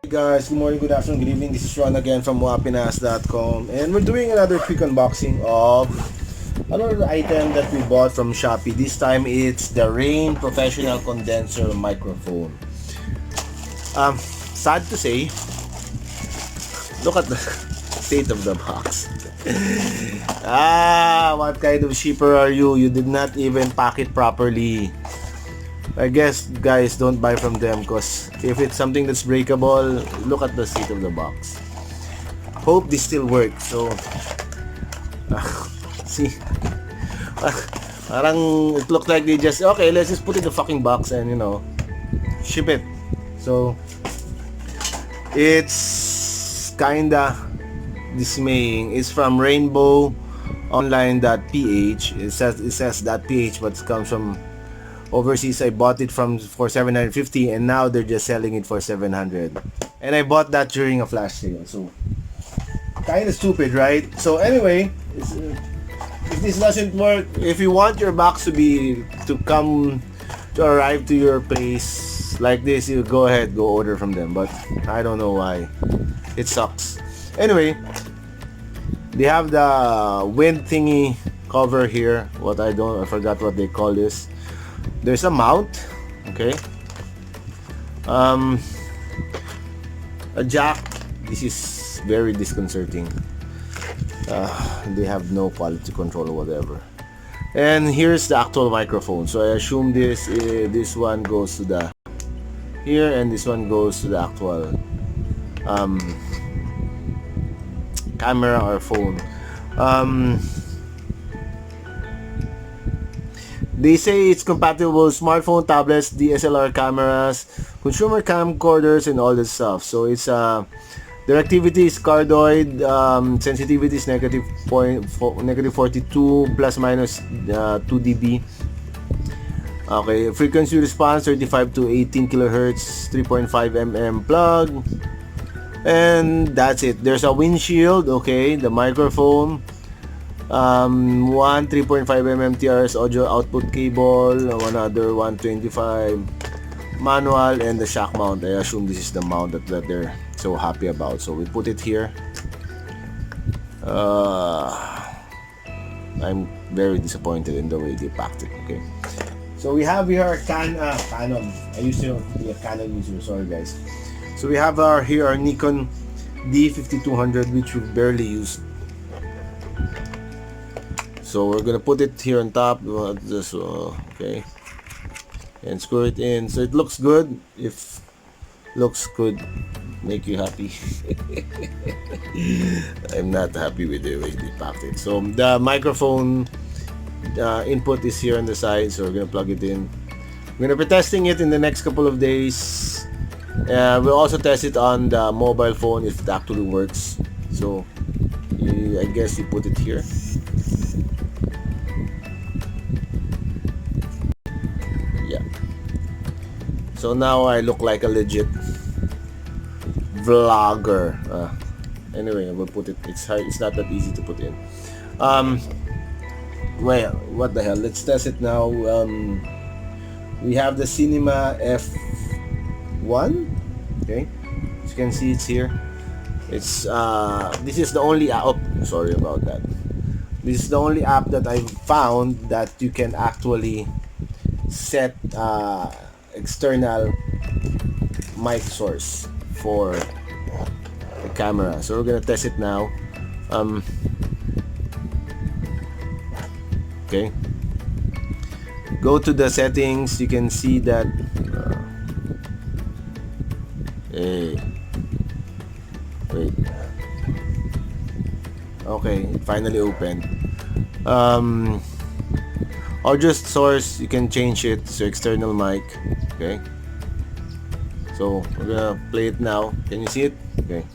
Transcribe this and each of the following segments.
Hey guys, good morning, good afternoon, good evening. This is Ron again from wapinas.com, and we're doing another quick unboxing of another item that we bought from Shopee. This time it's the Rain Professional Condenser Microphone. Sad to say, look at the state of the box. What kind of shipper are you? You did not even pack it properly. I guess guys, don't buy from them because if it's something that's breakable, look at the state of the box. Hope this still works. So see, parang it looked like they just okay, let's just put it in the fucking box and ship it. So it's kinda dismaying. It's from rainbowonline.ph. It says .ph, but it comes from overseas. I bought it for 750 and now they're just selling it for 700. And I bought that during a flash sale. So kind of stupid, right? So anyway, if this doesn't work, if you want your box to arrive to your place like this, you go ahead, go order from them. But I don't know why. It sucks. Anyway, they have the wind thingy cover here. I forgot what they call this. There's a mount, okay, a jack. This is very disconcerting. They have no quality control or whatever. And here's the actual microphone. So I assume this one goes to the here, and this one goes to the actual camera or phone. They say it's compatible with smartphone, tablets, DSLR cameras, consumer camcorders, and all this stuff. So it's directivity is cardoid, sensitivity is negative 42 plus minus 2 dB. Okay, frequency response 35 to 18 kilohertz, 3.5 mm plug, and that's it. There's a windshield. Okay, the microphone. One 3.5 mm TRS audio output cable, one other 125 manual, and the shock mount. I assume this is the mount that they're so happy about. So we put it here. I'm very disappointed in the way they packed it. Okay, so we have here Canon. I used to be a Canon user. Sorry guys. So we have our Nikon D5200, which we barely use. So we're gonna put it here on top, just okay, and screw it in. So it looks good. If looks good, make you happy. I'm not happy with the way they packed it. So the microphone input is here on the side. So we're gonna plug it in. We're gonna be testing it in the next couple of days. We'll also test it on the mobile phone if it actually works. So I guess you put it here. So now I look like a legit vlogger. Anyway, we'll put it. It's hard. It's not that easy to put in. Well, what the hell? Let's test it now. We have the Cinema F1. Okay, as you can see, it's here. It's this is the only app. Oh, sorry about that. This is the only app that I've found that you can actually set external mic source for the camera. So we're gonna test it now. Okay, go to the settings. You can see that wait, okay, it finally opened. Audio source, you can change it to external mic. Okay, so we're gonna play it now. Can you see it? Okay,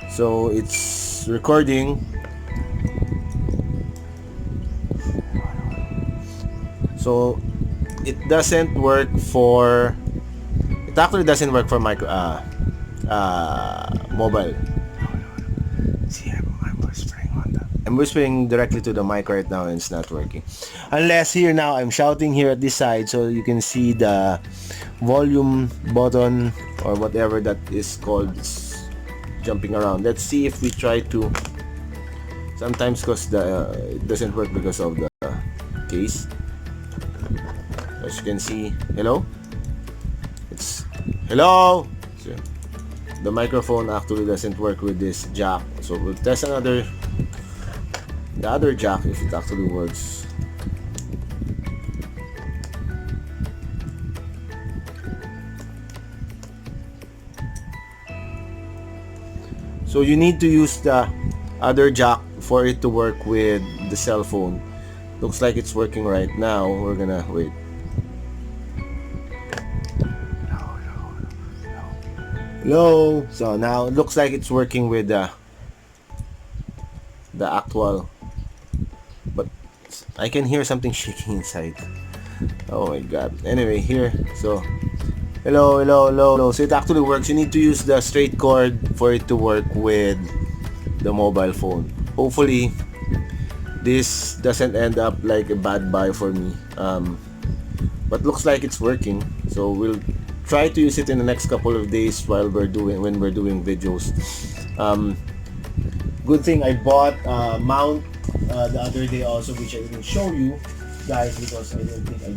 so it's recording. So it doesn't work for, it actually doesn't work for mobile. See, I'm whispering on the I'm whispering directly to the mic right now and it's not working. Unless here now I'm shouting here at this side so you can see the volume button or whatever that is called jumping around. Let's see if we try to. Sometimes because it doesn't work because of the case. As you can see, hello? It's hello. So, the microphone actually doesn't work with this jack, so we'll test the other jack if it actually works. So you need to use the other jack for it to work with the cell phone. Looks like it's working right now. We're gonna wait. Hello. So now it looks like it's working with the actual, but I can hear something shaking inside. Oh my god. Anyway, here. So hello, hello, hello, hello. So it actually works. You need to use the straight cord for it to work with the mobile phone. Hopefully this doesn't end up like a bad buy for me. But looks like it's working. So we'll try to use it in the next couple of days when we're doing videos. Good thing I bought a mount the other day also, which I didn't show you guys because I didn't think I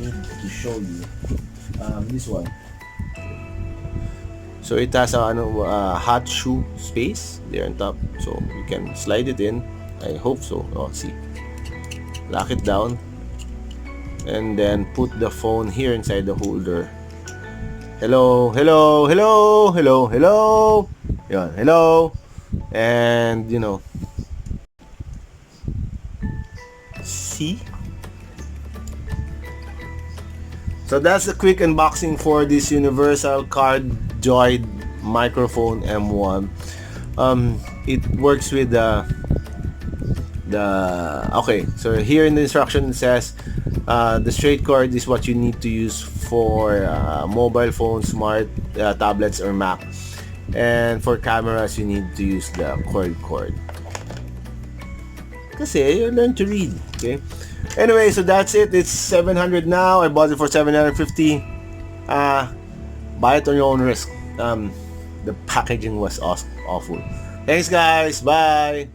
need to show you. This one. So it has a hot shoe space there on top, so you can slide it in. I hope so. Oh, see. Lock it down, and then put the phone here inside the holder. Hello, hello, hello, hello, hello. Yeah, hello. And see. So that's a quick unboxing for this universal cardoid microphone M1. It works with the okay. So here in the instruction it says the straight cord is what you need to use for mobile phones, smart tablets, or Mac. And for cameras, you need to use the cord. Kasi you learn to read. Okay. Anyway, so that's it. It's 700 now. I bought it for 750. Buy it on your own risk. The packaging was awful. Thanks guys. Bye.